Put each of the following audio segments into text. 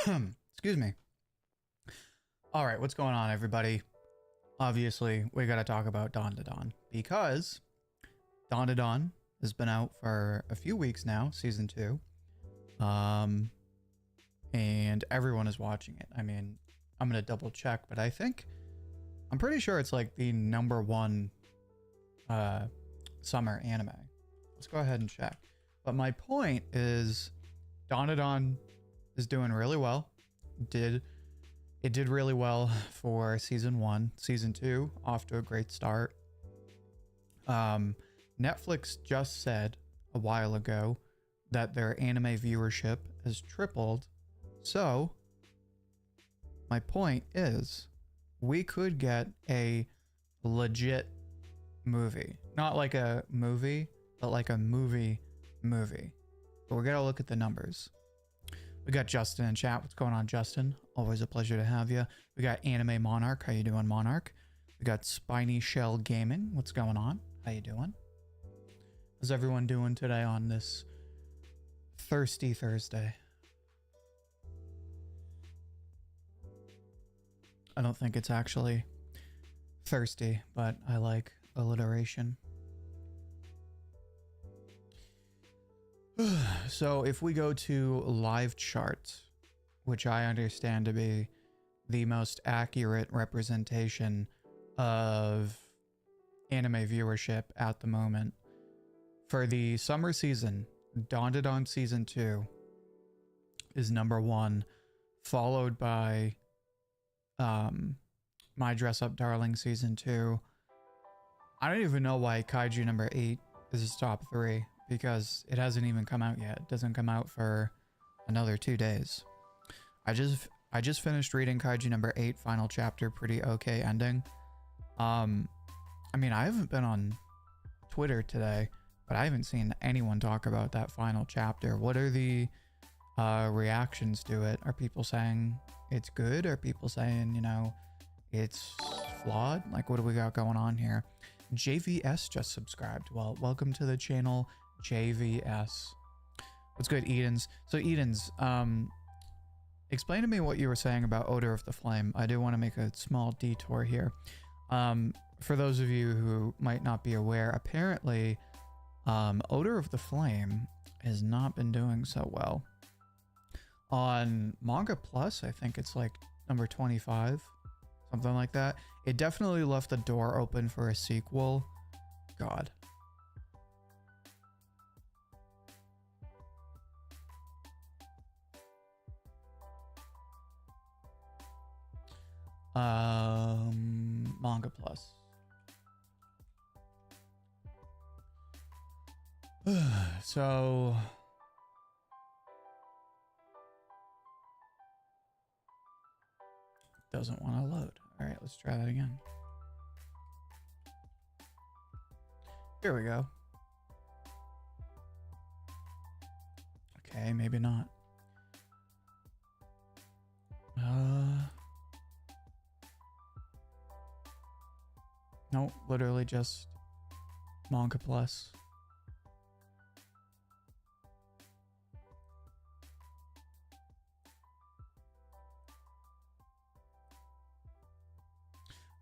Excuse me. All right, what's going on, everybody? Obviously, we got to talk about Dandadan because Dandadan has been out for a few weeks now, season 2. And everyone is watching it. I mean, I'm going to double check, but I'm pretty sure it's like the #1 summer anime. Let's go ahead and check. But my point is Dandadan is doing really well. It did really well for season 1. Season 2 off to a great start. Netflix just said a while ago that their anime viewership has tripled. So my point is we could get a legit movie. Not like a movie, but like a movie. But we gotta look at the numbers. We got Justin in chat. What's going on, Justin? Always a pleasure to have you. We got Anime Monarch. How you doing, Monarch? We got Spiny Shell Gaming. What's going on? How you doing? How's everyone doing today on this thirsty Thursday? I don't think it's actually thirsty, but I like alliteration. So if we go to live chart, which I understand to be the most accurate representation of anime viewership at the moment, for the summer season, Dandadan season 2 is #1, followed by My Dress Up Darling season 2. I don't even know why Kaiju #8 is top 3, because it hasn't even come out yet. It doesn't come out for another 2 days. I just finished reading Kaiju #8 final chapter. Pretty okay ending. I mean, I haven't been on Twitter today, but I haven't seen anyone talk about that final chapter. What are the reactions to it? Are people saying it's good? Are people saying, you know, it's flawed? Like, what do we got going on here? JVS just subscribed. Well, welcome to the channel, JVS. What's good, Edens? So Edens, explain to me what you were saying about Odor of the Flame. I do want to make a small detour here. For those of you who might not be aware, apparently Odor of the Flame has not been doing so well. On Manga Plus, I think it's like number 25, something like that. It definitely left the door open for a sequel. God. Manga Plus. So doesn't want to load. All right, let's try that again. Here we go. Okay, maybe not. No, literally just Manga Plus.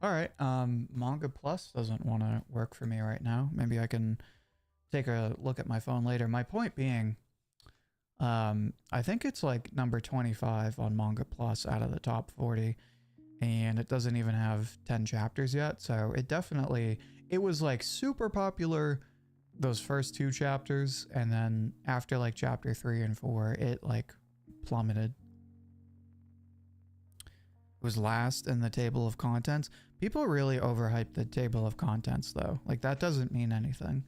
All right, Manga Plus doesn't want to work for me right now. Maybe I can take a look at my phone later. My point being, I think it's like number 25 on Manga Plus out of the top 40. And it doesn't even have 10 chapters yet. So it was like super popular those first 2 chapters. And then after like chapter 3 and 4, it like plummeted. It was last in the table of contents. People really overhype the table of contents though. Like that doesn't mean anything.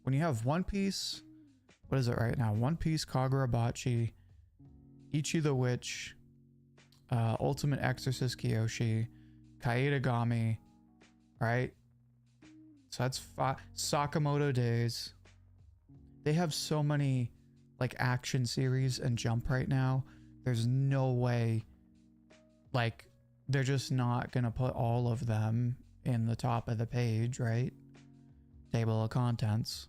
When you have One Piece, what is it right now? One Piece, Kagurabachi, Ichi the Witch, Ultimate Exorcist Kyoshi, Kaitagami, right? So that's Sakamoto Days. They have so many like action series and Jump right now. There's no way, like, they're just not gonna put all of them in the top of the page, right? Table of contents.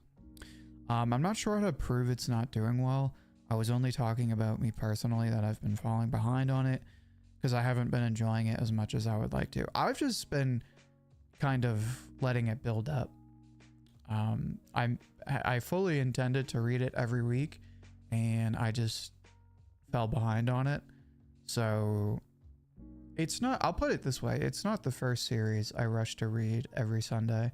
I'm not sure how to prove it's not doing well. I was only talking about me personally, that I've been falling behind on it because I haven't been enjoying it as much as I would like to. I've just been kind of letting it build up. I fully intended to read it every week, and I just fell behind on it. So it's not, I'll put it this way, it's not the first series I rush to read every Sunday.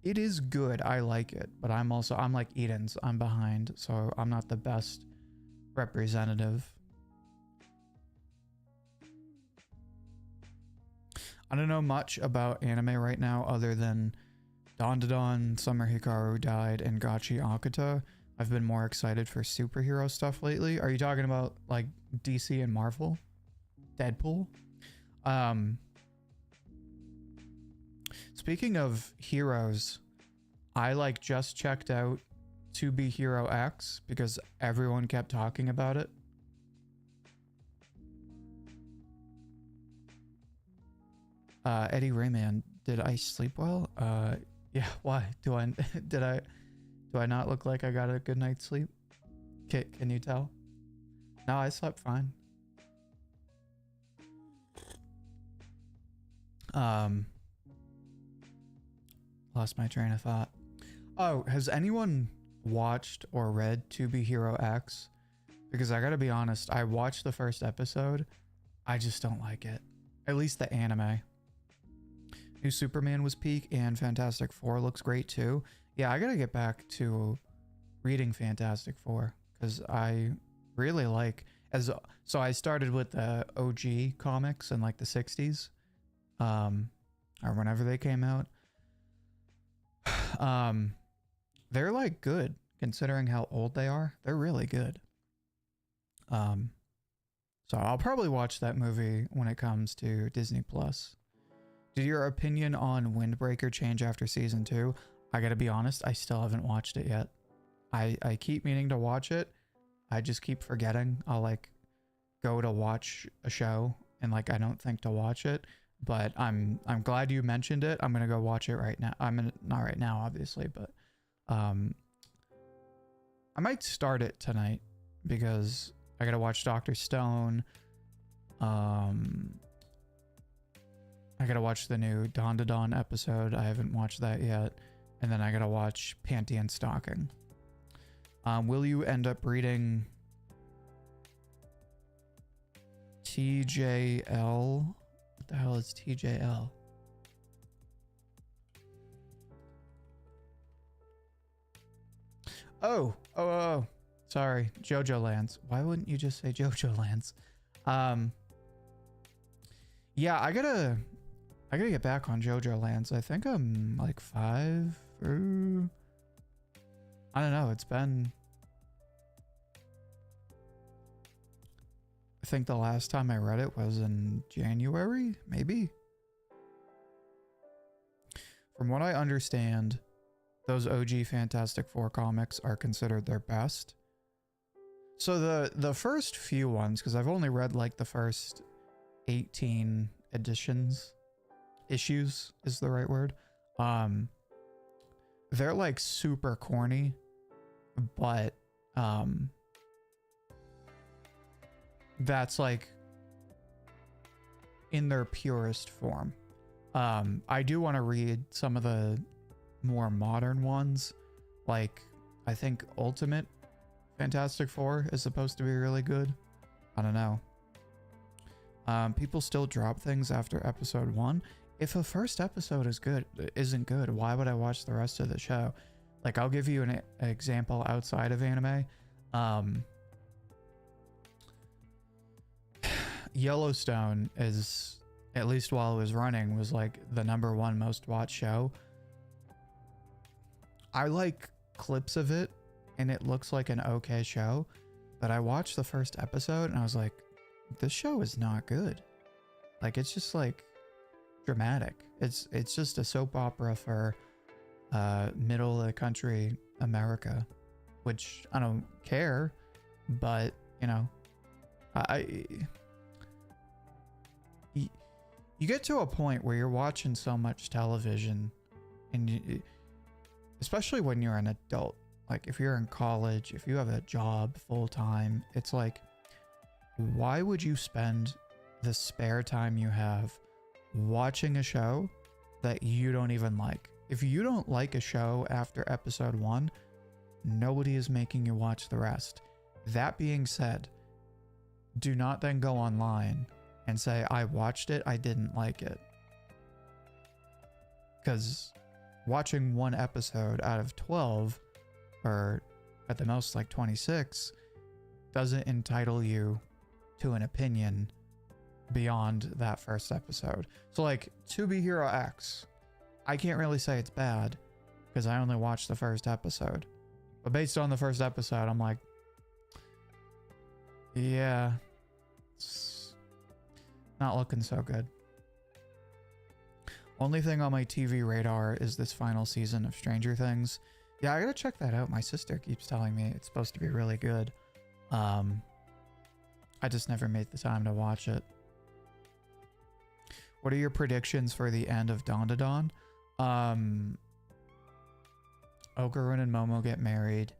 It is good, I like it, but I'm like Eden's, I'm behind, so I'm not the best representative. I don't know much about anime right now other than Dandadan, Summer Hikaru died, and Gachi Akata. I've been more excited for superhero stuff lately. Are you talking about like DC and Marvel? Deadpool? Speaking of heroes, I like just checked out To Be Hero X because everyone kept talking about it. Eddie Rayman, did I sleep well? Yeah, why? Do I not look like I got a good night's sleep? Can you tell? No, I slept fine. Lost my train of thought. Oh, has anyone watched or read To Be Hero X? Because I gotta be honest, I watched the first episode. I just don't like it. At least the anime. New Superman was peak, and Fantastic Four looks great too. Yeah, I gotta get back to reading Fantastic Four because I really like so I started with the OG comics in like the 60s, or whenever they came out. They're like good considering how old they are. They're really good. So I'll probably watch that movie when it comes to Disney Plus. Did your opinion on Windbreaker change after season 2? I gotta be honest, I still haven't watched it yet. I keep meaning to watch it. I just keep forgetting. I'll like go to watch a show and like I don't think to watch it. But I'm glad you mentioned it. I'm gonna go watch it right now. Not right now, obviously, but I might start it tonight because I gotta watch Dr. Stone. I gotta watch the new Dandadan episode. I haven't watched that yet. And then I gotta watch Panty and Stocking. Will you end up reading TJL? What the hell is TJL? Oh. Sorry, JoJo Lands. Why wouldn't you just say JoJo Lands? Yeah, I gotta get back on JoJo Lands. I think I'm like 5 or I don't know. It's been, I think the last time I read it was in January, maybe. From what I understand, those OG Fantastic Four comics are considered their best. So the first few ones, because I've only read like the first 18 issues is the right word. They're like super corny, but that's like in their purest form. I do want to read some of the more modern ones, like I think Ultimate Fantastic Four is supposed to be really good. I don't know. People still drop things after episode 1. If a first episode isn't good, why would I watch the rest of the show? Like, I'll give you an example outside of anime. Yellowstone is, at least while it was running, was like the #1 most watched show. I like clips of it and it looks like an okay show, but I watched the first episode and I was like, this show is not good. Like, it's just like dramatic. It's just a soap opera for middle of the country America, which I don't care, but you know, you get to a point where you're watching so much television, and especially when you're an adult, like if you're in college, if you have a job full time, it's like, why would you spend the spare time you have watching a show that you don't even like? If you don't like a show after episode 1, nobody is making you watch the rest. That being said, do not then go online and say, I watched it, I didn't like it. Because watching one episode out of 12, or at the most like 26, doesn't entitle you to an opinion beyond that first episode. So like To Be Hero X, I can't really say it's bad because I only watched the first episode. But based on the first episode, I'm like, yeah, it's not looking so good. Only thing on my TV radar is this final season of Stranger Things. Yeah, I gotta check that out. My sister keeps telling me it's supposed to be really good. I just never made the time to watch it. What are your predictions for the end of Dandadan? Okarun and Momo get married.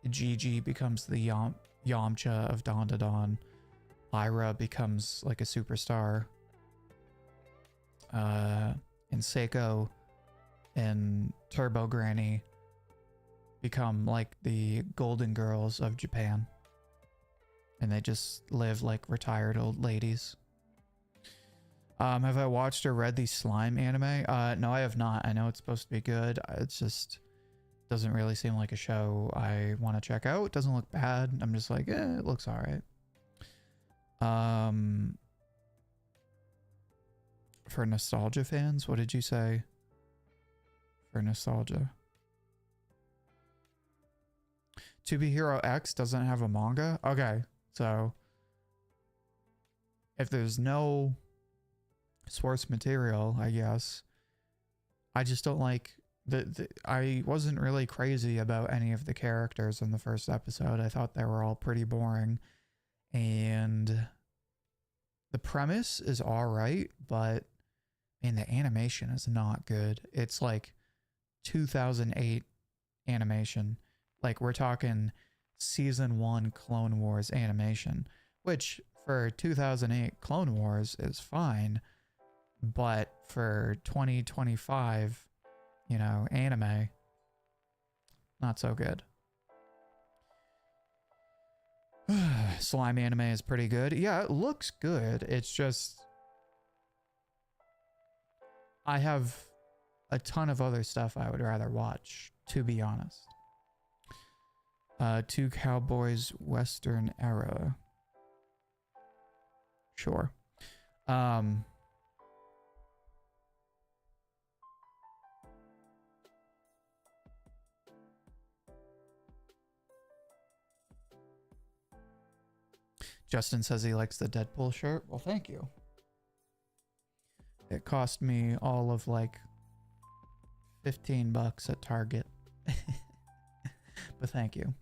Gigi becomes the Yamcha of Dandadan. Lyra becomes like a superstar. And Seiko and Turbo Granny become like the Golden Girls of Japan. And they just live like retired old ladies. Have I watched or read the Slime anime? No, I have not. I know it's supposed to be good. It just doesn't really seem like a show I want to check out. It doesn't look bad. I'm just like, it looks all right. For nostalgia fans, what did you say? For nostalgia. To Be Hero X doesn't have a manga? Okay, so if there's no source material, I guess. I just don't like I wasn't really crazy about any of the characters in the first episode. I thought they were all pretty boring. And the premise is all right, but man, the animation is not good. It's like 2008 animation. Like we're talking season 1 Clone Wars animation, which for 2008 Clone Wars is fine. But for 2025, you know, anime, not so good. Slime anime is pretty good. Yeah, it looks good. It's just, I have a ton of other stuff I would rather watch, to be honest. Two Cowboys Western Era. Sure. Justin says he likes the Deadpool shirt. Well, thank you. It cost me all of like $15 at Target. But thank you.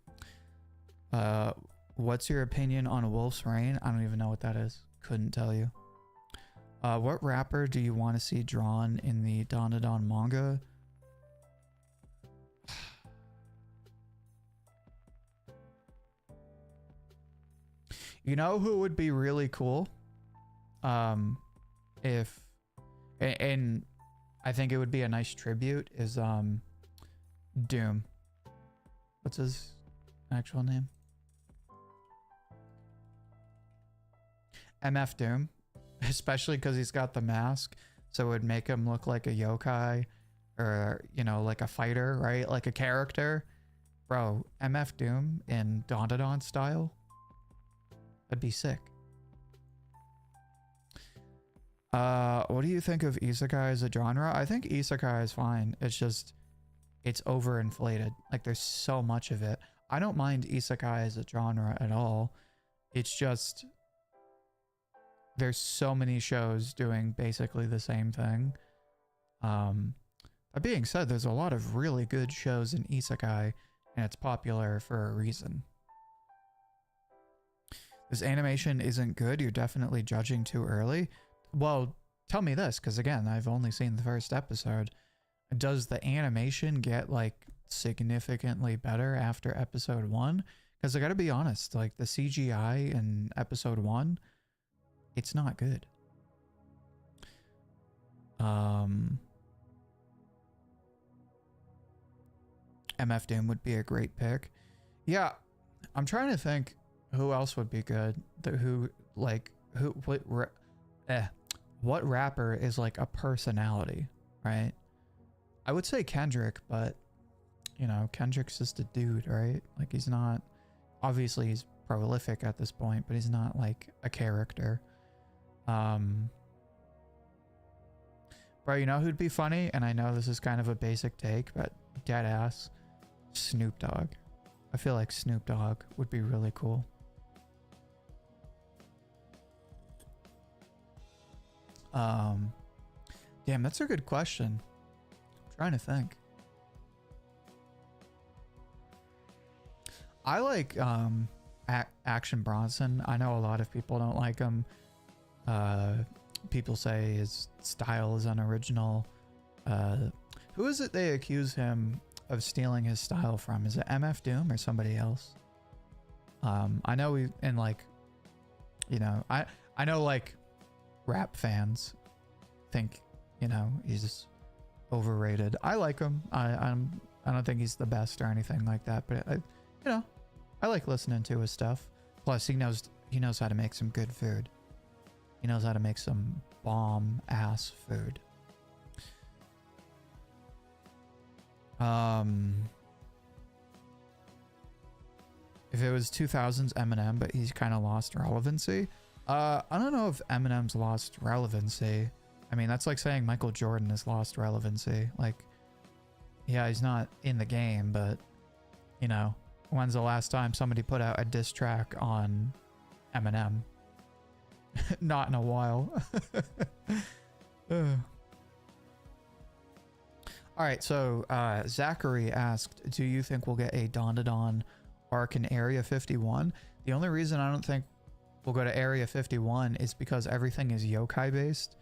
What's your opinion on Wolf's Rain? I don't even know what that is. Couldn't tell you. What rapper do you want to see drawn in the Dandadan manga? You know who would be really cool? If and I think it would be a nice tribute is Doom. What's his actual name? MF Doom. Especially because he's got the mask, so it would make him look like a yokai or, you know, like a fighter, right? Like a character. Bro, MF Doom in Dandadan style. That'd be sick. What do you think of isekai as a genre? I think isekai is fine. It's just, it's overinflated. Like there's so much of it. I don't mind isekai as a genre at all. It's just, there's so many shows doing basically the same thing. That being said, there's a lot of really good shows in isekai, and it's popular for a reason. This animation isn't good. You're definitely judging too early. Well, tell me this, because again, I've only seen the first episode. does the animation get like significantly better after episode 1? Because I gotta be honest, like the CGI in episode 1, it's not good. MF Doom would be a great pick. Yeah, I'm trying to think who else would be good. What rapper is like a personality, right? I would say Kendrick, but you know, Kendrick's just a dude, right? Like he's not, obviously he's prolific at this point, but he's not like a character. Bro, you know who'd be funny? And I know this is kind of a basic take, but dead ass, Snoop Dogg. I feel like Snoop Dogg would be really cool. Damn, that's a good question. I'm trying to think. I like Action Bronson. I know a lot of people don't like him. People say his style is unoriginal. Who is it they accuse him of stealing his style from? Is it MF Doom or somebody else? I know in like, you know, I know like rap fans think, you know, he's overrated. I like him. I don't think he's the best or anything like that, but you know, I like listening to his stuff. Plus he knows how to make some good food. He knows how to make some bomb ass food. If it was 2000s Eminem, but he's kind of lost relevancy. I don't know if Eminem's lost relevancy. I mean, that's like saying Michael Jordan has lost relevancy. Like, yeah, he's not in the game, but you know, when's the last time somebody put out a diss track on Eminem? Not in a while. All right, so Zachary asked, do you think we'll get a Dandadan arc in Area 51? The only reason I don't think we'll go to Area 51 is because everything is yokai based,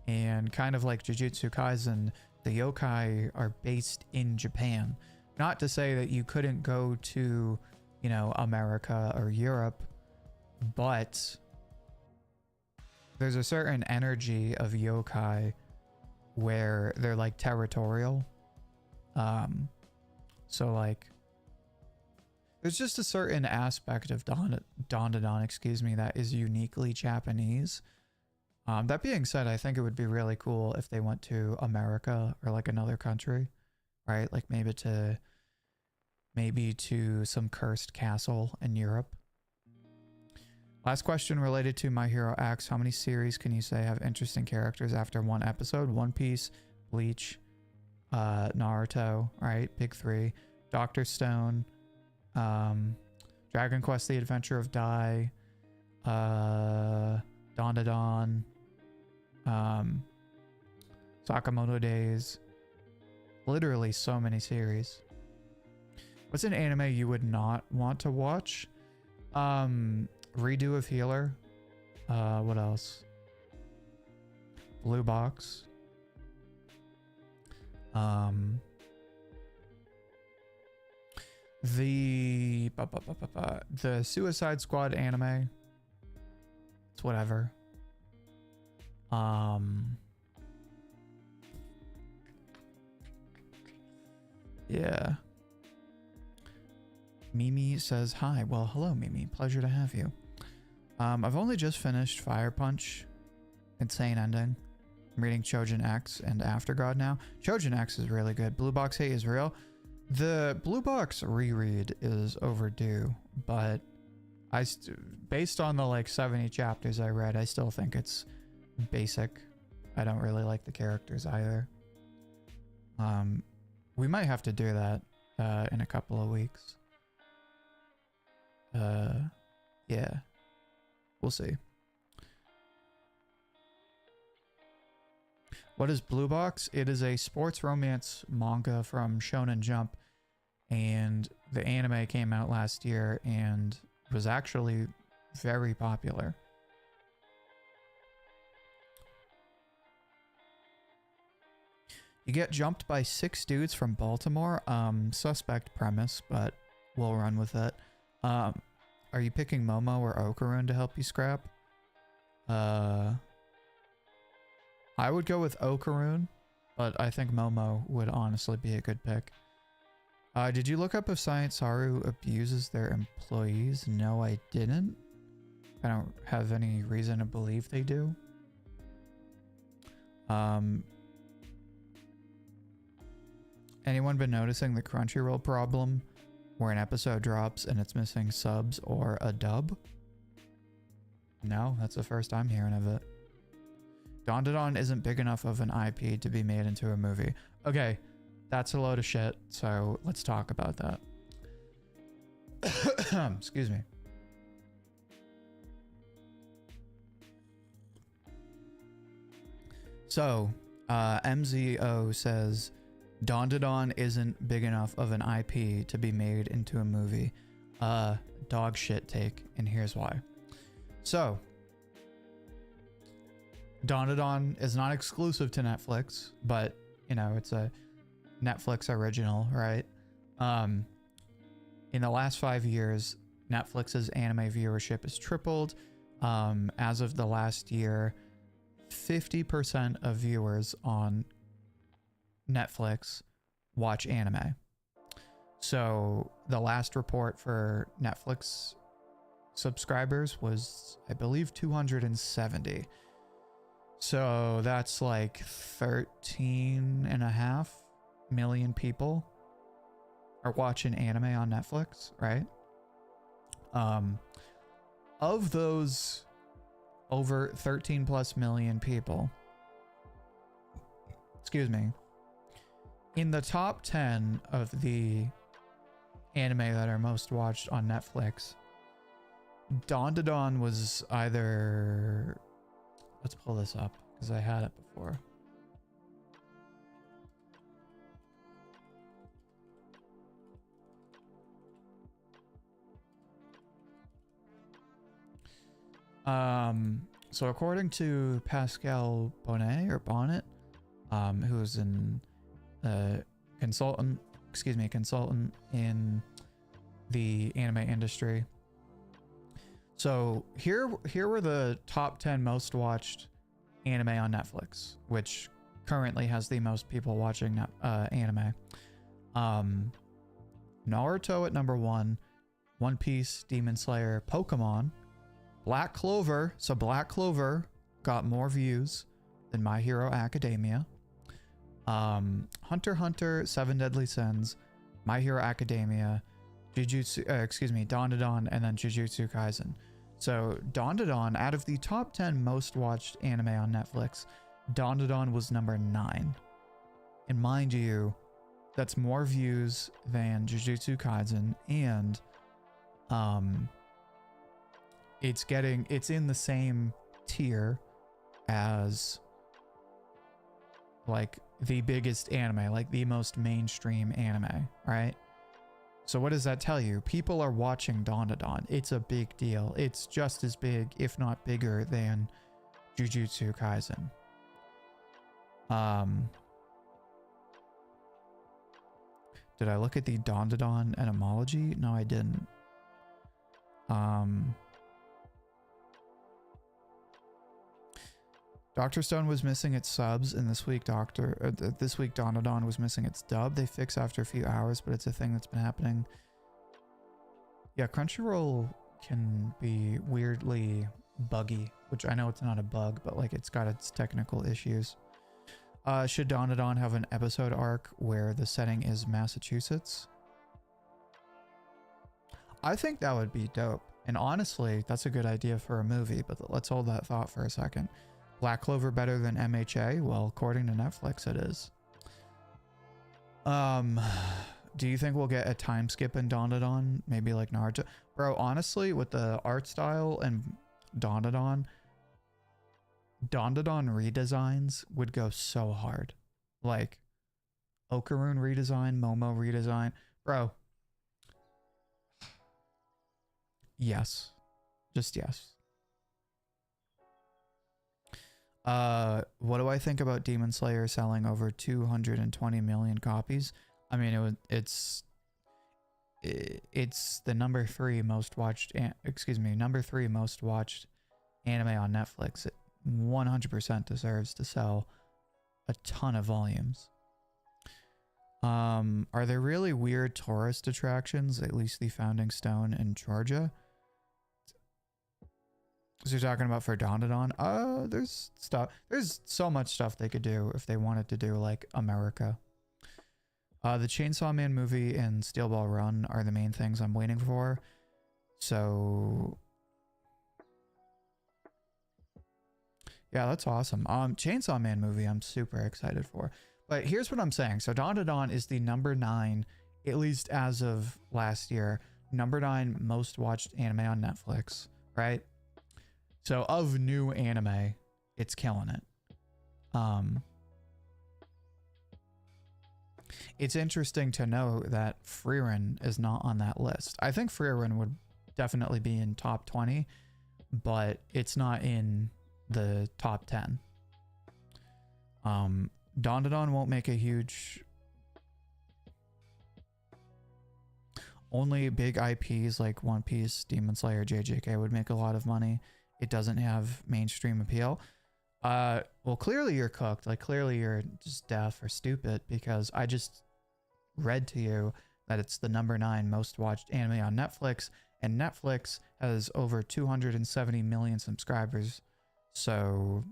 and kind of like Jujutsu Kaisen, the yokai are based in Japan. Not to say that you couldn't go to, you know, America or Europe, but there's a certain energy of yokai where they're like territorial. So like there's just a certain aspect of Dandadan, excuse me, that is uniquely Japanese. That being said, I think it would be really cool if they went to America or like another country, right? Like maybe to some cursed castle in Europe. Last question related to My Hero X. How many series can you say have interesting characters after one episode? One Piece, Bleach, Naruto, right? Big three. Dr. Stone, Dragon Quest: The Adventure of Dai, Dandadan, Sakamoto Days. Literally so many series. What's an anime you would not want to watch? Redo of Healer. What else? Blue Box. The Suicide Squad anime. It's whatever. Yeah. Mimi says hi. Well, hello Mimi. Pleasure to have you. I've only just finished Fire Punch. Insane ending. I'm reading Chojin X and Aftergod now. Chojin X is really good. Blue Box hate is real. The Blue Box reread is overdue, but based on the like 70 chapters I read, I still think it's basic. I don't really like the characters either. We might have to do that in a couple of weeks. Yeah, we'll see. What is Blue Box? It is a sports romance manga from Shonen Jump, and the anime came out last year and was actually very popular. You get jumped by 6 dudes from Baltimore. Suspect premise, but we'll run with it. Are you picking Momo or Okarun to help you scrap? I would go with Okarun, but I think Momo would honestly be a good pick. Did you look up if Science Haru abuses their employees? No, I didn't. I don't have any reason to believe they do. Anyone been noticing the Crunchyroll problem where an episode drops and it's missing subs or a dub? No, that's the first I'm hearing of it. Dandadan isn't big enough of an IP to be made into a movie. Okay, that's a load of shit, so let's talk about that. Excuse me. So, MZO says, Dandadan isn't big enough of an IP to be made into a movie. Dog shit take, and here's why. So, Dandadan is not exclusive to Netflix, but, you know, it's a Netflix original, right? In the last 5 years, Netflix's anime viewership has tripled. As of the last year, 50% of viewers on Netflix watch anime. So the last report for Netflix subscribers was, I believe, 270. So that's like 13.5 million people are watching anime on Netflix, right? Of those over 13 plus million people, excuse me, in the top 10 of the anime that are most watched on Netflix, Dandadan was either, let's pull this up because I had it before. So according to Pascal Bonnet, who's an consultant in the anime industry. So here were the top 10 most watched anime on Netflix, which currently has the most people watching anime. Naruto at number 1, One Piece, Demon Slayer, Pokemon, Black Clover. So Black Clover got more views than My Hero Academia. Hunter x Hunter, Seven Deadly Sins, My Hero Academia, Dandadan, and then Jujutsu Kaisen. So Dandadan, out of the top 10 most watched anime on Netflix, Dandadan was number 9. And mind you, that's more views than Jujutsu Kaisen, and it's in the same tier as like the biggest anime, like the most mainstream anime, right? So what does that tell you? People are watching Dandadan. It's a big deal. It's just as big, if not bigger, than Jujutsu Kaisen. Did I look at the Dandadan etymology? No, I didn't. Dr. Stone was missing its subs, and this week Dandadan was missing its dub. They fix after a few hours, but it's a thing that's been happening. Yeah, Crunchyroll can be weirdly buggy, which I know it's not a bug, but like it's got its technical issues. Should Dandadan have an episode arc where the setting is Massachusetts? I think that would be dope. And honestly, that's a good idea for a movie, but let's hold that thought for a second. Black Clover better than MHA? Well, according to Netflix, it is. Do you think we'll get a time skip in Dandadan? Maybe like Naruto? Bro, honestly, with the art style and Dandadan redesigns would go so hard. Like, Okarun redesign, Momo redesign. Bro. Yes. Just yes. What do I think about Demon Slayer selling over 220 million copies? I mean, it's the number 3 most watched, number 3 most watched anime on Netflix. It 100% deserves to sell a ton of volumes. Are there really weird tourist attractions, at least the Founding Stone in Georgia? So you're talking about for Dandadan? There's stuff. There's so much stuff they could do if they wanted to do like America. The Chainsaw Man movie and Steel Ball Run are the main things I'm waiting for. So yeah, that's awesome. Chainsaw Man movie I'm super excited for. But here's what I'm saying. So Dandadan is the number 9, at least as of last year, number 9 most watched anime on Netflix, right? So of new anime, it's killing it. It's interesting to know that Frieren is not on that list. I think Frieren would definitely be in top 20, but it's not in the top 10. Dandadan won't make a huge... Only big IPs like One Piece, Demon Slayer, JJK would make a lot of money. It doesn't have mainstream appeal. Well, clearly you're cooked. Like, clearly you're just deaf or stupid, because I just read to you that it's the number 9 most watched anime on Netflix, and Netflix has over 270 million subscribers. So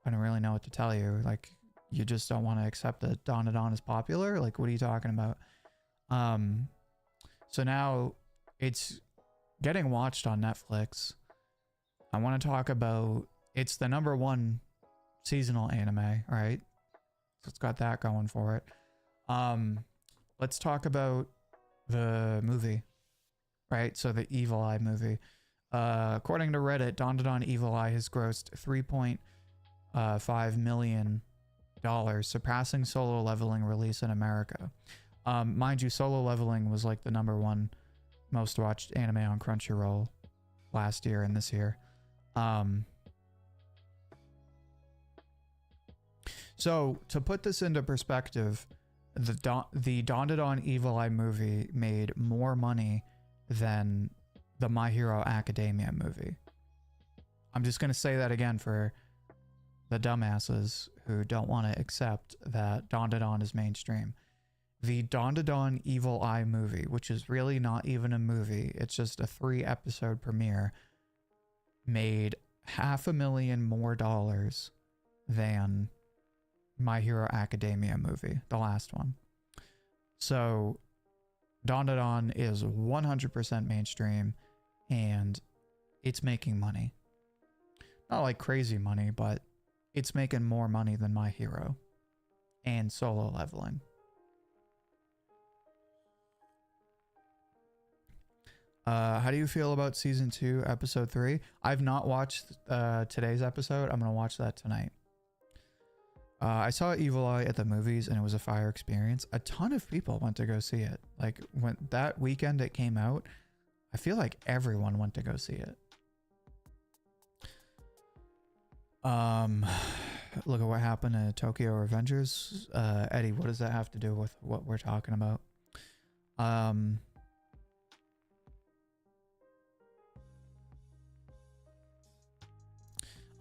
I don't really know what to tell you. Like, you just don't want to accept that Dandadan is popular? Like, what are you talking about? So now it's getting watched on Netflix. I want to talk about, it's the number 1 seasonal anime, right? So it's got that going for it. Let's talk about the movie, right? So the Evil Eye movie. According to Reddit, Dandadan Evil Eye has grossed $3.5 million, surpassing Solo Leveling release in America. Mind you, Solo Leveling was like the number 1 most watched anime on Crunchyroll last year and this year. So to put this into perspective, the Dandadan Evil Eye movie made more money than the My Hero Academia movie. I'm just going to say that again for the dumbasses who don't want to accept that Dandadan is mainstream. The Dandadan Evil Eye movie, which is really not even a movie, it's just a 3-episode premiere, made $500,000 more than My Hero Academia movie, the last one. So Dandadan is 100% mainstream, and it's making money. Not like crazy money, but it's making more money than My Hero and Solo Leveling. How do you feel about season 2, episode 3? I've not watched today's episode. I'm gonna watch that tonight. I saw Evil Eye at the movies, and it was a fire experience. A ton of people went to go see it. Like, when that weekend it came out, I feel like everyone went to go see it. Look at what happened to Tokyo Revengers. Eddie, what does that have to do with what we're talking about? I'm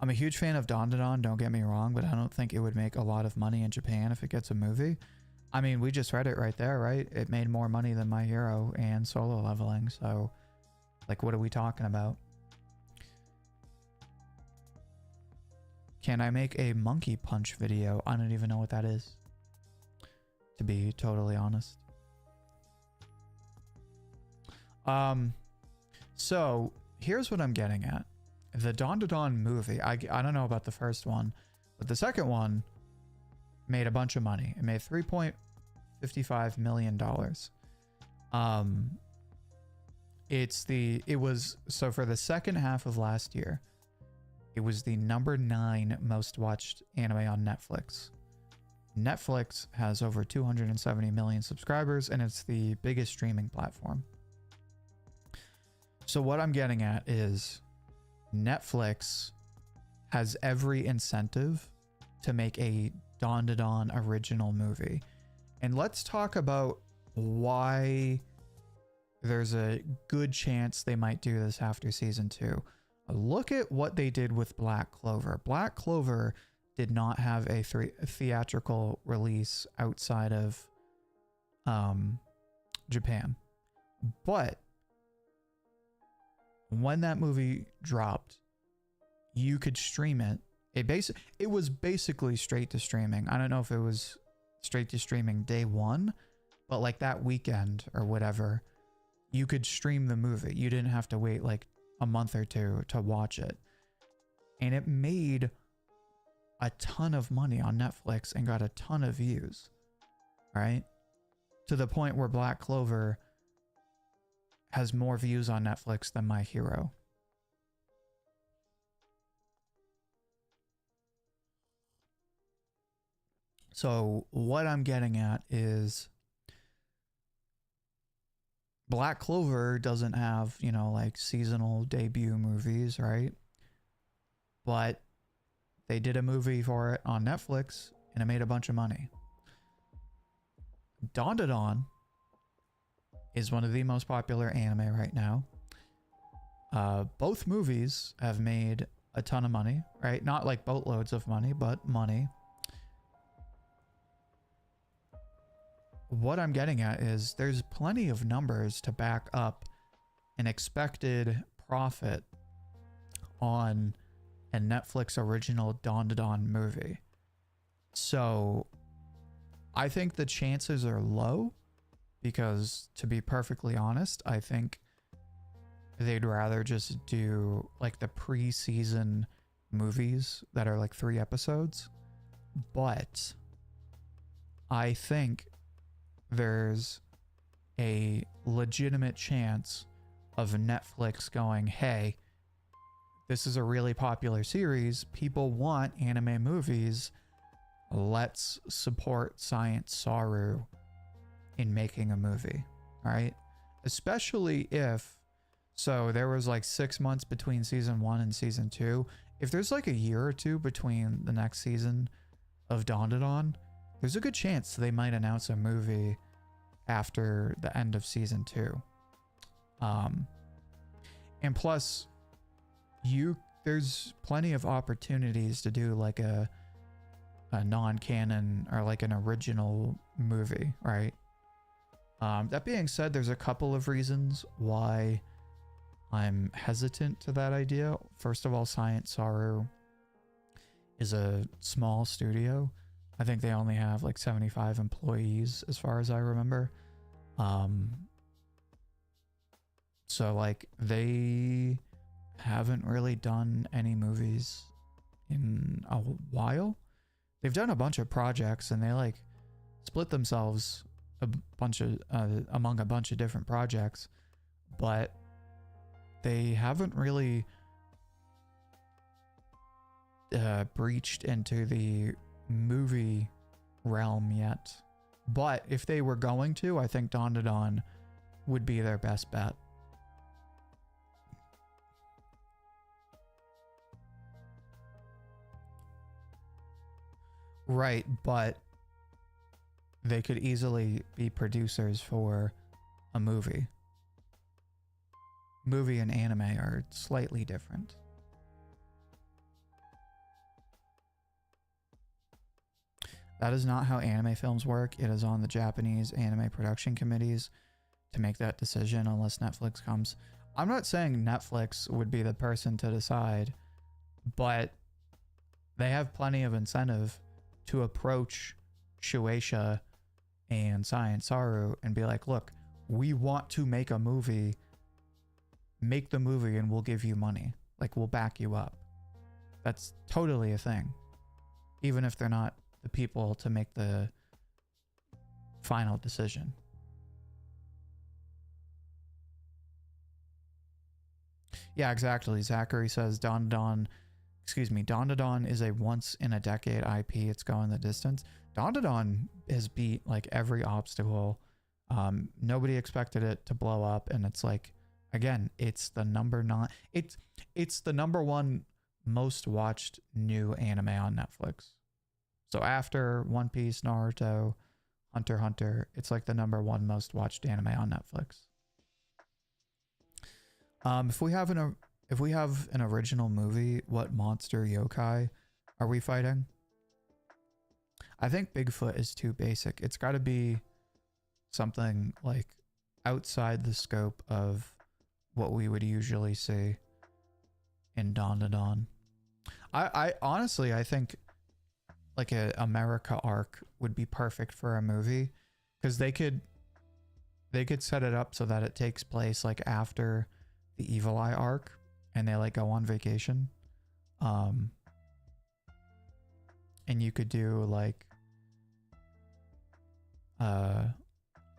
a huge fan of Dandadan, don't get me wrong, but I don't think it would make a lot of money in Japan if it gets a movie. I mean, we just read it right there, right? It made more money than My Hero and Solo Leveling, so, like, what are we talking about? Can I make a monkey punch video? I don't even know what that is, to be totally honest. So, here's what I'm getting at. The Dandadan movie, I don't know about the first one, but the second one made a bunch of money. It made $3.55 million. So for the second half of last year, it was the number 9 most watched anime on Netflix. Netflix has over 270 million subscribers, and it's the biggest streaming platform. So what I'm getting at is Netflix has every incentive to make a Dandadan original movie. And let's talk about why there's a good chance they might do this after season 2. Look at what they did with Black Clover. Black Clover did not have a theatrical release outside of Japan. But when that movie dropped, you could stream it. It was basically straight to streaming. I don't know if it was straight to streaming day one, but like that weekend or whatever, you could stream the movie. You didn't have to wait like a month or two to watch it. And it made a ton of money on Netflix and got a ton of views, right? To the point where Black Clover has more views on Netflix than My Hero. So what I'm getting at is Black Clover doesn't have, you know, like seasonal debut movies, right? But they did a movie for it on Netflix and it made a bunch of money. Dandadan is one of the most popular anime right now. Both movies have made a ton of money, right? Not like boatloads of money, but money. What I'm getting at is there's plenty of numbers to back up an expected profit on a Netflix original Dandadan movie. So I think the chances are low because, to be perfectly honest, I think they'd rather just do like the pre-season movies that are like 3 episodes. But I think there's a legitimate chance of Netflix going, hey, this is a really popular series. People want anime movies. Let's support Science Saru in making a movie, right? Especially if, so there was like 6 months between season 1 and season 2. If there's like a year or two between the next season of Dandadan, there's a good chance they might announce a movie after the end of season 2. And plus, there's plenty of opportunities to do like a non-canon or like an original movie, right? That being said, there's a couple of reasons why I'm hesitant to that idea. First of all, Science Saru is a small studio. I think they only have like 75 employees as far as I remember. So like they haven't really done any movies in a while. They've done a bunch of projects and they like split themselves among a bunch of different projects, but they haven't really breached into the movie realm yet. But if they were going to, I think Dandadan would be their best bet. Right, but they could easily be producers for a movie. Movie and anime are slightly different. That is not how anime films work. It is on the Japanese anime production committees to make that decision unless Netflix comes. I'm not saying Netflix would be the person to decide, but they have plenty of incentive to approach Shueisha and Science Saru and be like, look, we want to make a movie. Make the movie and we'll give you money. Like, we'll back you up. That's totally a thing. Even if they're not the people to make the final decision. Yeah, exactly. Zachary says Dandadan is a once in a decade IP. It's going the distance. Dandadan has beat like every obstacle. Nobody expected it to blow up, and it's like, again, it's the number 1 most watched new anime on Netflix. So after One Piece, Naruto, Hunter x Hunter, it's like the #1 most watched anime on Netflix. If we have an original movie, what monster yokai are we fighting? I think Bigfoot is too basic. It's got to be something like outside the scope of what we would usually see in Dandadan. I honestly, I think like a America arc would be perfect for a movie, because they could set it up so that it takes place like after the Evil Eye arc, and they like go on vacation. And you could do like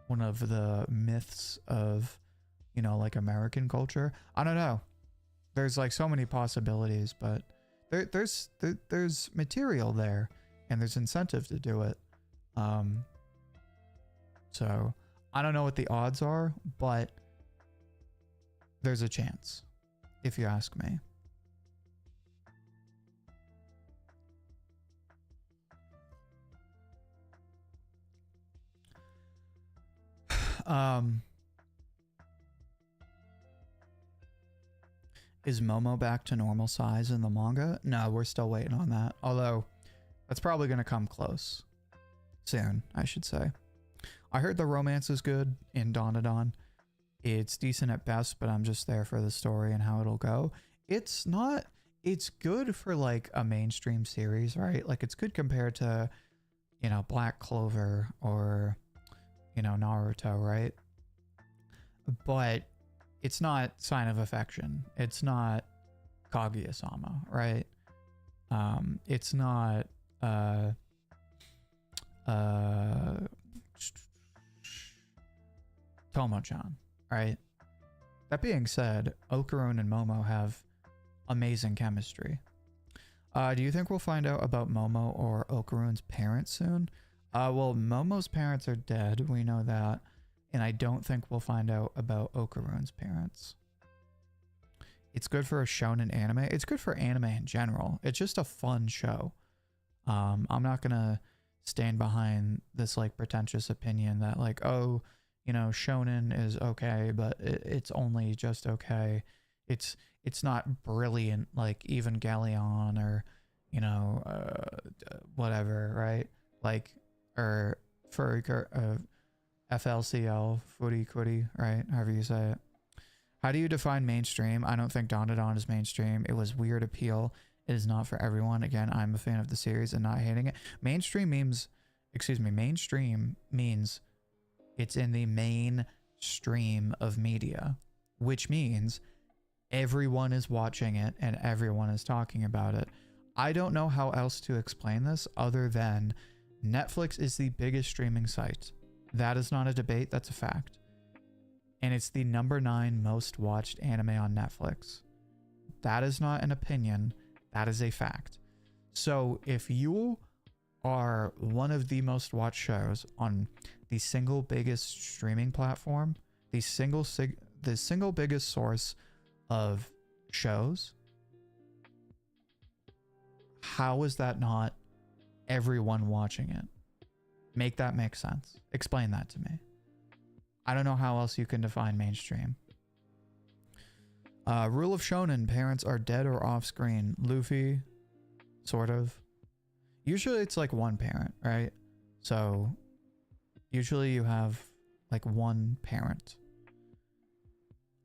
one of the myths of, you know, like American culture. I don't know. There's like so many possibilities, but there's material there, and there's incentive to do it. So I don't know what the odds are, but there's a chance, if you ask me. Is Momo back to normal size in the manga? No, we're still waiting on that. Although, that's probably going to come close. Soon, I should say. I heard the romance is good in Dandadan. It's decent at best, but I'm just there for the story and how it'll go. It's not... It's good for, like, a mainstream series, right? Like, it's good compared to, you know, Black Clover or, you know, Naruto, right? But it's not Sign of Affection. It's not Kaguya-sama, right? It's not Tomo-chan, right? That being said, Okarun and Momo have amazing chemistry. Do you think we'll find out about Momo or Okarun's parents soon? Well, Momo's parents are dead, we know that. And I don't think we'll find out about Okarun's parents. It's good for a shonen anime. It's good for anime in general. It's just a fun show. I'm not gonna stand behind this like pretentious opinion that like, oh, you know, shonen is okay, but it's only just okay. It's not brilliant like Evangelion or, you know, whatever, right? Like, or FLCL, Footy Cootie, right? However you say it. How do you define mainstream? I don't think Dandadan is mainstream. It was weird appeal. It is not for everyone. Again, I'm a fan of the series and not hating it. Mainstream means it's in the main stream of media, which means everyone is watching it and everyone is talking about it. I don't know how else to explain this other than Netflix is the biggest streaming site. That is not a debate, that's a fact. And it's the #9 most watched anime on Netflix. That is not an opinion, that is a fact. So if you are one of the most watched shows on the single biggest streaming platform, the single biggest source of shows, how is that not everyone watching it? Make that make sense. Explain that to me. I don't know how else you can define mainstream. Rule of Shonen, parents are dead or off screen. Luffy, sort of. Usually it's like one parent, right? So usually you have like one parent.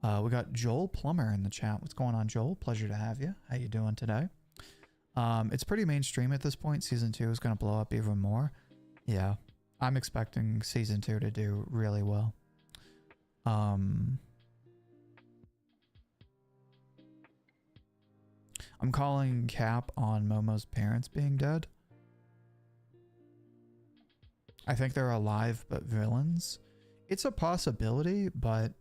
We got Joel Plummer in the chat. What's going on, Joel? Pleasure to have you. How you doing today? It's pretty mainstream at this point. Season 2 is going to blow up even more. Yeah, I'm expecting season 2 to do really well. I'm calling cap on Momo's parents being dead. I think they're alive but villains. It's a possibility, but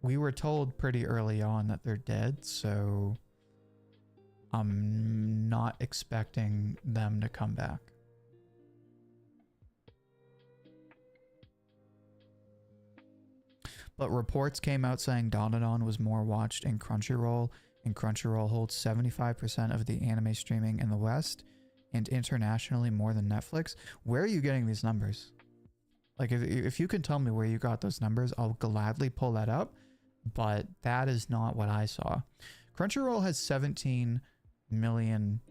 we were told pretty early on that they're dead, so I'm not expecting them to come back. But reports came out saying Dandadan was more watched in Crunchyroll and Crunchyroll holds 75% of the anime streaming in the West and internationally more than Netflix. Where are you getting these numbers? Like, if you can tell me where you got those numbers, I'll gladly pull that up, but that is not what I saw. Crunchyroll has 17 million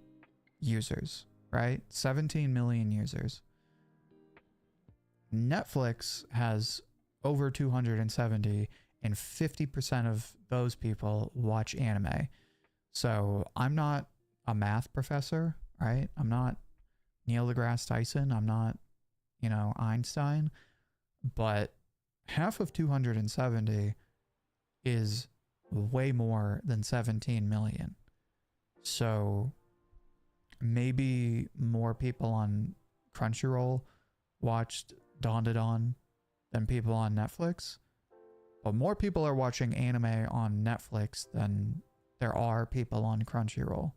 users, right? 17 million users. Netflix has over 270, and 50% of those people watch anime. So I'm not a math professor, right? I'm not Neil deGrasse Tyson. I'm not, you know, Einstein. But half of 270 is way more than 17 million. So maybe more people on Crunchyroll watched Dandadan than people on Netflix, but more people are watching anime on Netflix than there are people on Crunchyroll.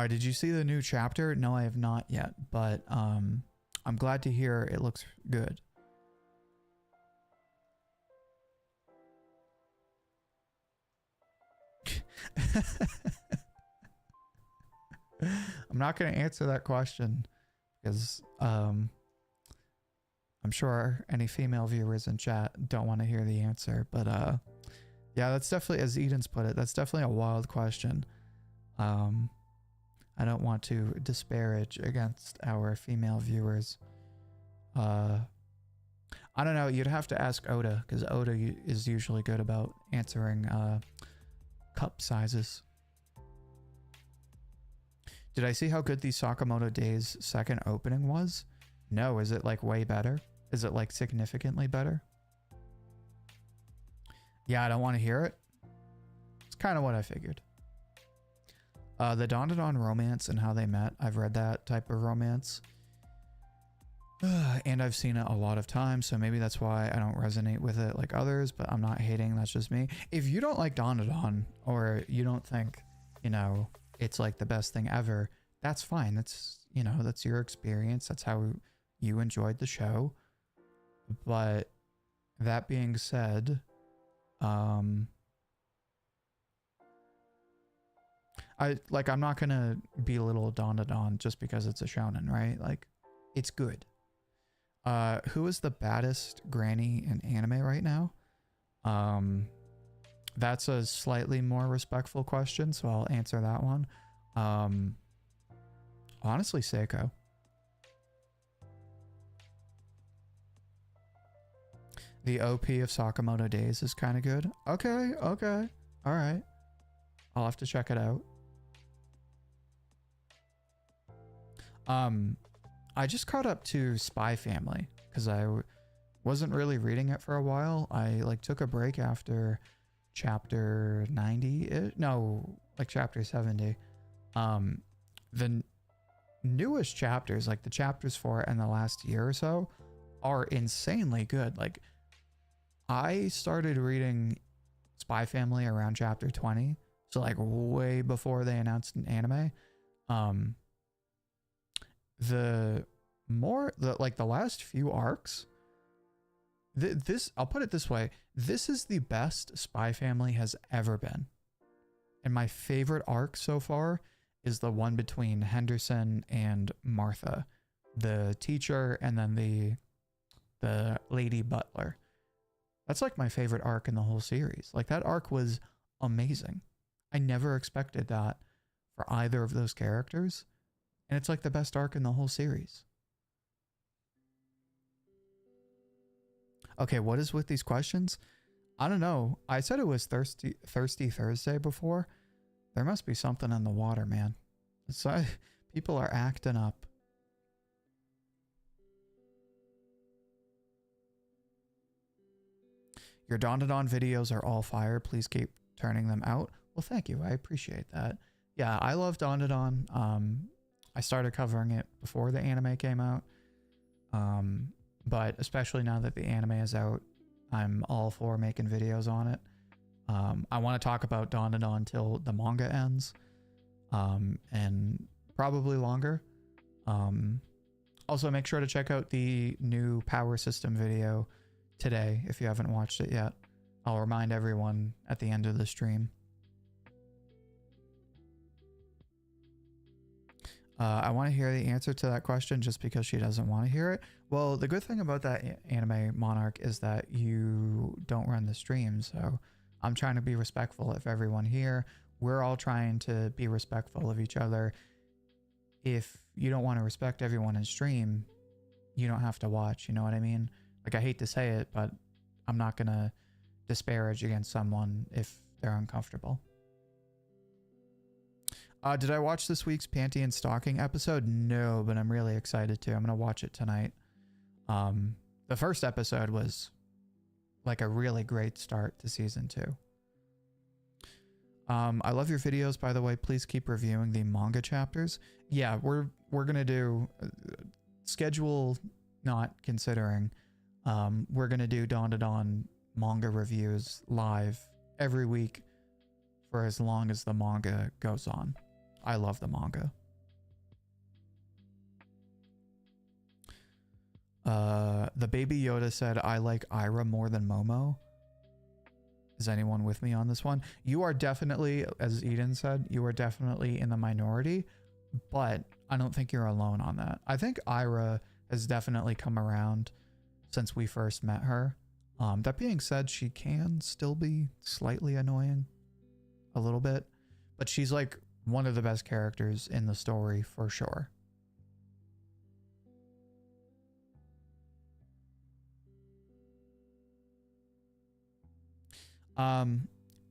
Did you see the new chapter? No, I have not yet, but I'm glad to hear it looks good. I'm not going to answer that question because I'm sure any female viewers in chat don't want to hear the answer. But yeah, that's definitely, as Eden's put it, that's definitely a wild question. I don't want to disparage against our female viewers. I don't know. You'd have to ask Oda, because Oda is usually good about answering cup sizes. Did I see how good the Sakamoto Days second opening was? No. Is it like way better? Is it like significantly better? Yeah, I don't want to hear it. It's kind of what I figured. The Dandadan romance and how they met. I've read that type of romance. And I've seen it a lot of times, so maybe that's why I don't resonate with it like others, but I'm not hating, that's just me. If you don't like Dandadan, or you don't think, you know, it's like the best thing ever, that's fine. That's, you know, that's your experience. That's how you enjoyed the show. But that being said, I'm not gonna belittle Dandadan just because it's a shonen, right? Like, it's good. Who is the baddest granny in anime right now? That's a slightly more respectful question, so I'll answer that one. Honestly, Seiko. The OP of Sakamoto Days is kind of good. Okay, okay. All right. I'll have to check it out. I just caught up to Spy Family because I wasn't really reading it for a while. I like took a break after chapter 90. No, like chapter 70. The newest chapters, like the chapters for it in the last year or so, are insanely good. Like, I started reading Spy Family around chapter 20, so like way before they announced an anime. The last few arcs, I'll put it this way, this is the best Spy Family has ever been. And my favorite arc so far is the one between Henderson and Martha, the teacher, and then the lady butler. That's like my favorite arc in the whole series. Like, that arc was amazing. I never expected that for either of those characters. And it's like the best arc in the whole series. Okay, what is with these questions? I don't know. I said it was Thirsty Thursday before. There must be something in the water, man. So people are acting up. Your Dandadan videos are all fire. Please keep turning them out. Well, thank you. I appreciate that. Yeah, I love Dandadan. I started covering it before the anime came out. But especially now that the anime is out, I'm all for making videos on it. I want to talk about Dandadan until the manga ends. And probably longer. Also, make sure to check out the new power system video today if you haven't watched it yet. I'll remind everyone at the end of the stream. I want to hear the answer to that question just because she doesn't want to hear it. Well, the good thing about that anime monarch is that you don't run the stream. So I'm trying to be respectful of everyone here. We're all trying to be respectful of each other. If you don't want to respect everyone in stream, you don't have to watch. You know what I mean? Like, I hate to say it, but I'm not going to disparage against someone if they're uncomfortable. Did I watch this week's Panty and Stocking episode? No, but I'm really excited to. I'm going to watch it tonight. The first episode was like a really great start to season 2. I love your videos, by the way. Please keep reviewing the manga chapters. Yeah, we're going to do schedule not considering. We're going to do Dandadan manga reviews live every week for as long as the manga goes on. I love the manga. The baby Yoda said, I like Ira more than Momo. Is anyone with me on this one? You are definitely, as Eden said, you are definitely in the minority, but I don't think you're alone on that. I think Ira has definitely come around since we first met her. That being said, she can still be slightly annoying a little bit, but she's like one of the best characters in the story for sure.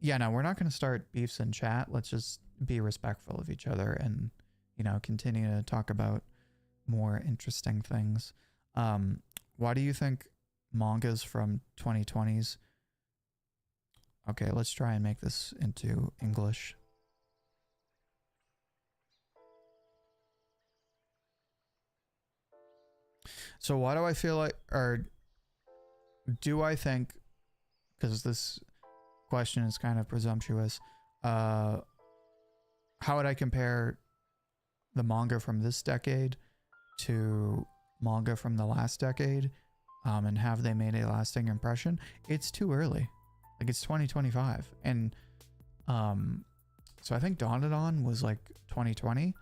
Yeah, no, we're not going to start beefs in chat. Let's just be respectful of each other and, you know, continue to talk about more interesting things. Why do you think mangas from 2020s? Okay, let's try and make this into English. So why do I feel like, or do I think, because this question is kind of presumptuous, how would I compare the manga from this decade to manga from the last decade, and have they made a lasting impression? It's too early. Like, it's 2025, and so I think Dandadan was like 2020.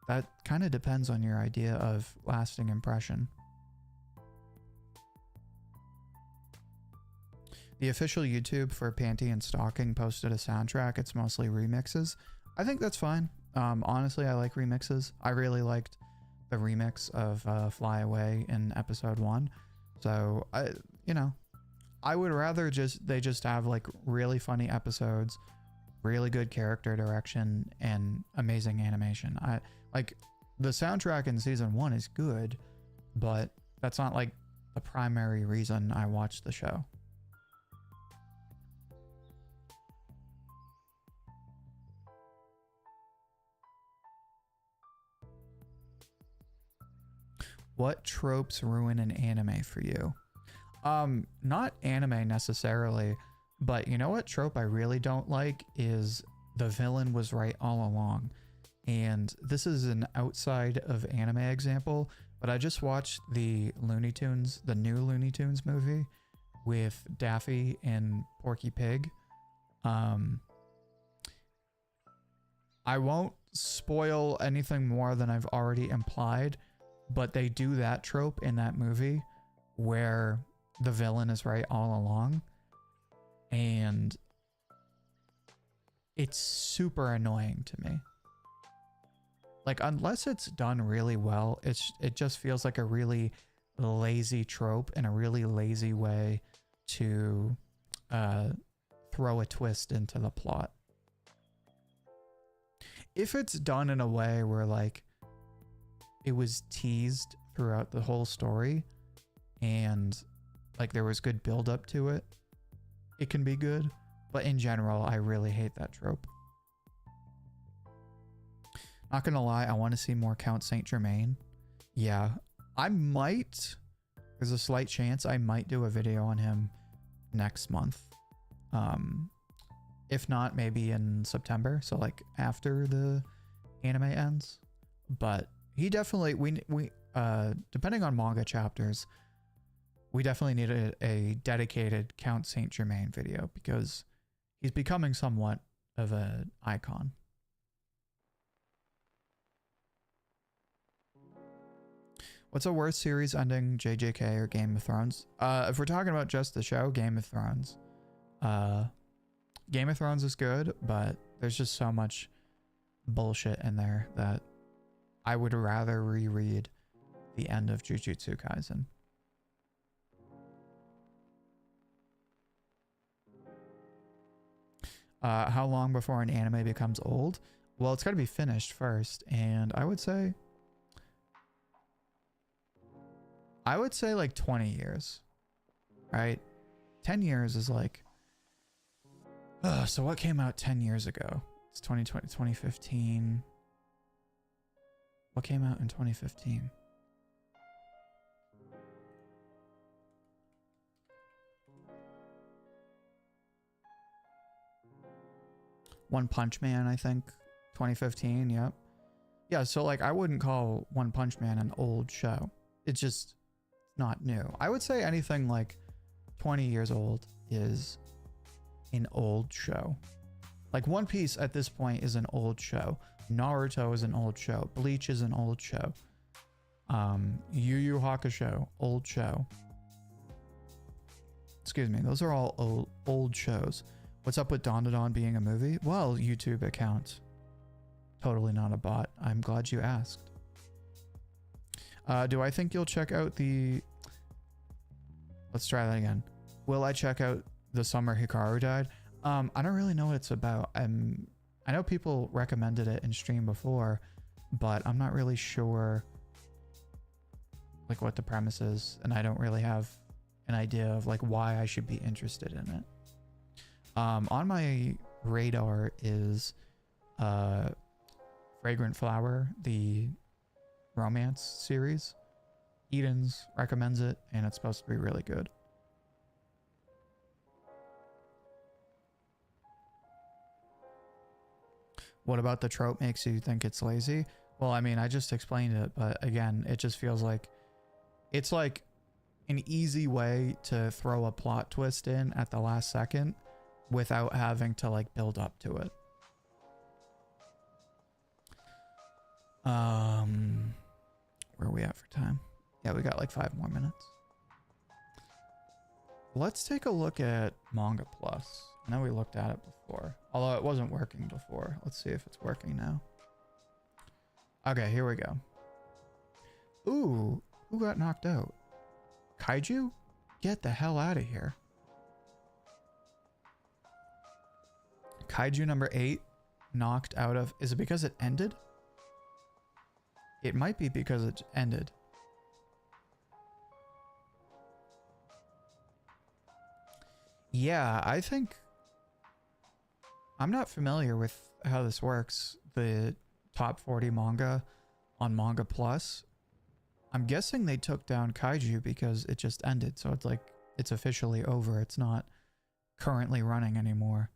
That kind of depends on your idea of lasting impression. The official YouTube for Panty and Stocking posted a soundtrack. It's mostly remixes. I think that's fine. Honestly, I like remixes. I really liked the remix of Fly Away in episode 1. So, I would rather they just have like really funny episodes, really good character direction, and amazing animation. Like the soundtrack in season 1 is good, but that's not like the primary reason I watch the show. What tropes ruin an anime for you? Not anime necessarily, but you know what trope I really don't like is the villain was right all along. And this is an outside of anime example, but I just watched the Looney Tunes, the new Looney Tunes movie with Daffy and Porky Pig. I won't spoil anything more than I've already implied, but they do that trope in that movie where the villain is right all along, and it's super annoying to me. Like, unless it's done really well, it just feels like a really lazy trope and a really lazy way to throw a twist into the plot. If it's done in a way where like it was teased throughout the whole story and like there was good build up to it, it can be good. But in general, I really hate that trope. Not gonna lie, I want to see more Count Saint Germain. Yeah, I might. There's a slight chance I might do a video on him next month. If not, maybe in September. So like after the anime ends. But he definitely, we depending on manga chapters, we definitely need a dedicated Count Saint Germain video because he's becoming somewhat of an icon. What's a worse series ending, JJK or Game of Thrones? If we're talking about just the show, Game of Thrones. Game of Thrones is good, but there's just so much bullshit in there that I would rather reread the end of Jujutsu Kaisen. How long before an anime becomes old? Well, it's got to be finished first, and I would say like 20 years, right? 10 years is like, so what came out 10 years ago? It's 2020, 2015. What came out in 2015? One Punch Man, I think. 2015, yep. Yeah, so like I wouldn't call One Punch Man an old show. It's just not new. I would say anything like 20 years old is an old show. Like One Piece at this point is an old show. Naruto is an old show. Bleach is an old show. Yu Yu Hakusho, old show. Excuse me, those are all old shows. What's up with Dandadan being a movie? Well, YouTube account. Totally not a bot. I'm glad you asked. Do I think you'll check out the... Let's try that again. Will I check out The Summer Hikaru Died? I don't really know what it's about. I know people recommended it in stream before, but I'm not really sure like what the premise is, and I don't really have an idea of like why I should be interested in it. On my radar is Fragrant Flower, the romance series. Eden's recommends it, and it's supposed to be really good. What about the trope makes you think it's lazy? Well, I mean, I just explained it, but again, it just feels like it's like an easy way to throw a plot twist in at the last second without having to like build up to it. Where are we at for time? Yeah, we got like 5 more minutes. Let's take a look at Manga Plus. I know we looked at it before, although it wasn't working before. Let's see if it's working now. Okay, here we go. Ooh, who got knocked out? Kaiju? Get the hell out of here. Kaiju number 8 knocked out of... Is it because it ended? It might be because it ended. Yeah, I think... I'm not familiar with how this works. The top 40 manga on Manga Plus. I'm guessing they took down Kaiju because it just ended. So it's like, it's officially over. It's not currently running anymore.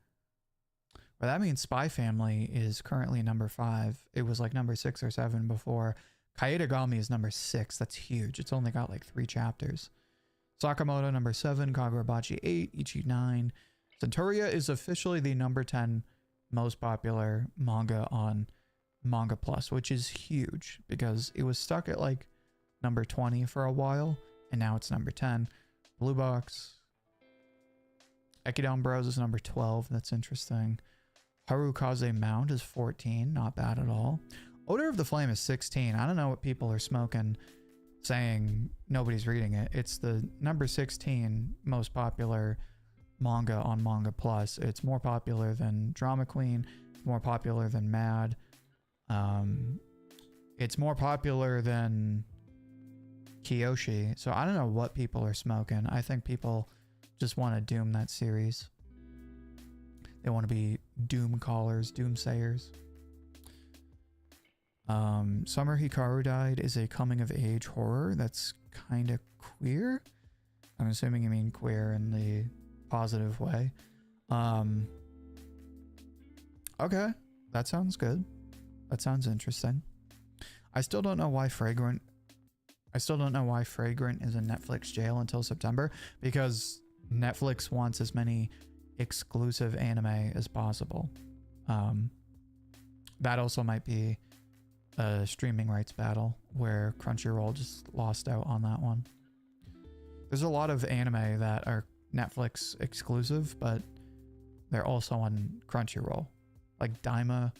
But that means Spy Family is currently number 5. It was like number 6 or 7 before. Kaetagami is number 6. That's huge. It's only got like 3 chapters. Sakamoto number 7. Kagurabachi 8. Ichi 9. Centuria is officially the number 10 most popular manga on Manga Plus, which is huge because it was stuck at like number 20 for a while, and now it's number 10. Blue Box. Ekidon Bros is number 12. That's interesting. Harukaze Mount is 14. Not bad at all. Odor of the Flame is 16. I don't know what people are smoking saying nobody's reading it. It's the number 16 most popular manga on Manga Plus. It's more popular than Drama Queen. It's more popular than Mad. It's more popular than Kyoshi. So I don't know what people are smoking. I think people just want to doom that series. They want to be doom callers, doomsayers. Summer Hikaru Died is a coming of age horror that's kind of queer. I'm assuming you mean queer in the positive way. Okay, that sounds good. That sounds interesting. I still don't know why Fragrant I still don't know why Fragrant is in Netflix jail until September, because Netflix wants as many exclusive anime as possible. That also might be a streaming rights battle where Crunchyroll just lost out on that one. There's a lot of anime that are Netflix exclusive, but they're also on Crunchyroll. Like Daima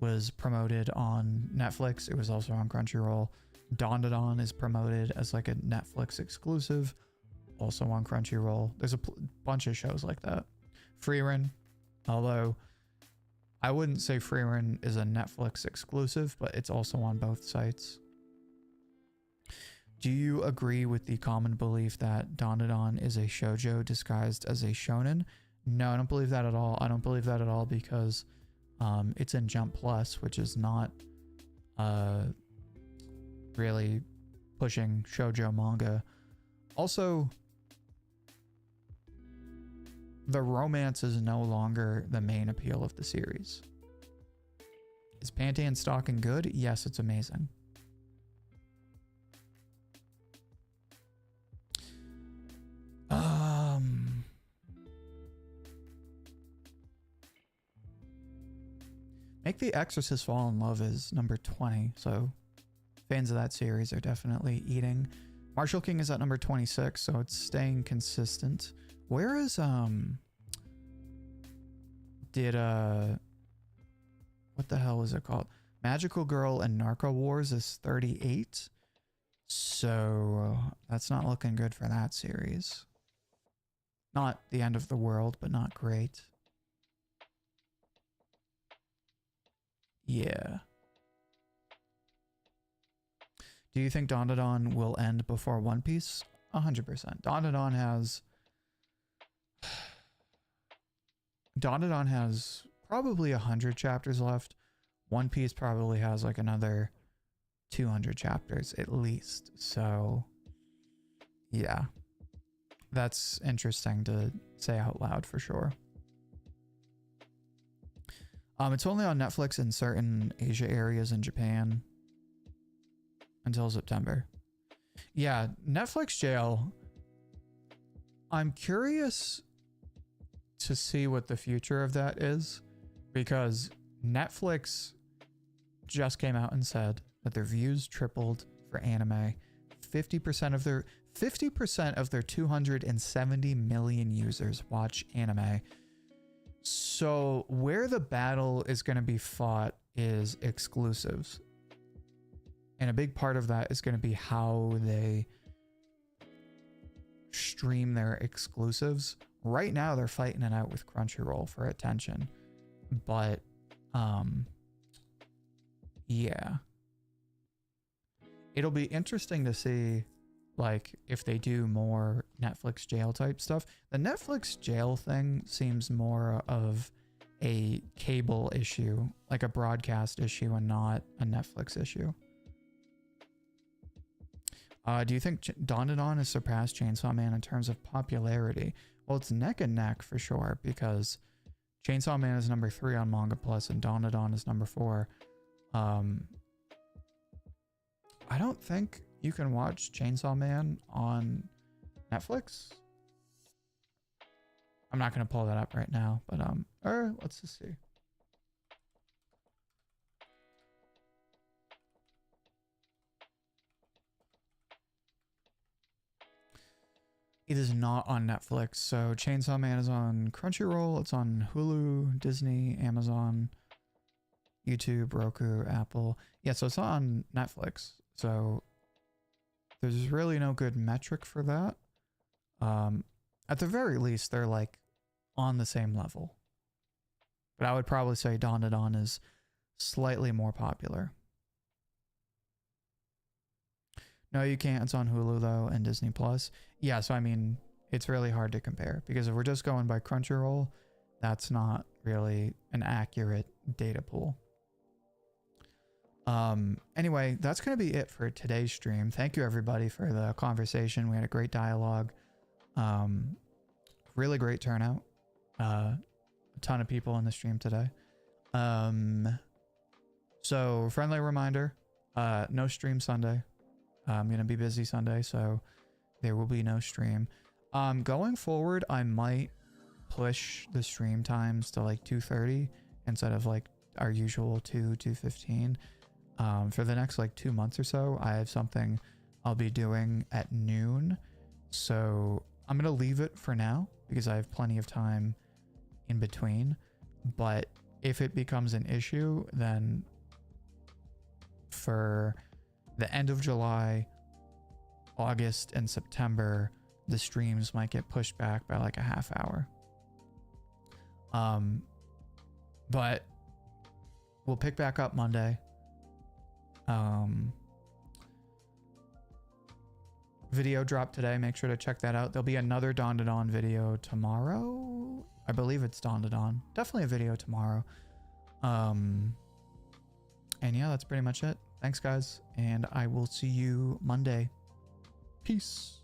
was promoted on Netflix. It was also on Crunchyroll. Dandadan is promoted as like a Netflix exclusive, also on Crunchyroll. There's a bunch of shows like that. Frieren, although I wouldn't say Frieren is a Netflix exclusive, but it's also on both sites. Do you agree with the common belief that Dandadan is a shoujo disguised as a shonen? No, I don't believe that at all. I don't believe that at all because it's in Jump Plus, which is not really pushing shoujo manga. Also, the romance is no longer the main appeal of the series. Is Panty and Stocking good? Yes, it's amazing. Make the Exorcist Fall in Love is number 20, so fans of that series are definitely eating. Martial King is at number 26, so it's staying consistent. Where is what the hell is it called? Magical Girl and Narco Wars is 38. So that's not looking good for that series. Not the end of the world, but not great. Yeah. Do you think Dandadan will end before One Piece? 100%. Dandadan has probably 100 chapters left. One Piece probably has like another 200 chapters at least. So yeah, that's interesting to say out loud for sure. It's only on Netflix in certain Asia areas in Japan until September. Yeah, Netflix jail. I'm curious to see what the future of that is, because Netflix just came out and said that their views tripled for anime. 50% of their 270 million users watch anime. So where the battle is going to be fought is exclusives. And a big part of that is going to be how they stream their exclusives. Right now they're fighting it out with Crunchyroll for attention. But yeah. It'll be interesting to see like if they do more Netflix jail type stuff. The Netflix jail thing seems more of a cable issue, like a broadcast issue and not a Netflix issue. Do you think Dandadan has surpassed Chainsaw Man in terms of popularity? Well, it's neck and neck for sure, because Chainsaw Man is number 3 on Manga Plus and Dandadan is number 4. I don't think you can watch Chainsaw Man on Netflix. I'm not going to pull that up right now, but let's just see. It is not on Netflix. So Chainsaw Man is on Crunchyroll. It's on Hulu, Disney, Amazon, YouTube, Roku, Apple. Yeah, so it's not on Netflix. So there's really no good metric for that. At the very least, they're like on the same level. But I would probably say Dandadan is slightly more popular. No, you can't. It's on Hulu though and Disney Plus. Yeah, so I mean, it's really hard to compare because if we're just going by Crunchyroll, that's not really an accurate data pool. Anyway, that's going to be it for today's stream. Thank you everybody for the conversation. We had a great dialogue. Really great turnout. A ton of people in the stream today. So friendly reminder, no stream Sunday. I'm going to be busy Sunday, so there will be no stream. Going forward, I might push the stream times to like 2:30 instead of like our usual 2:15. For the next like 2 months or so, I have something I'll be doing at noon. So I'm going to leave it for now because I have plenty of time in between. But if it becomes an issue, then for the end of July, August, and September, the streams might get pushed back by like a half hour. But we'll pick back up Monday. Video drop today. Make sure to check that out. There'll be another Dandadan video tomorrow. I believe it's Dandadan. Definitely a video tomorrow. And yeah, that's pretty much it. Thanks, guys. And I will see you Monday. Peace.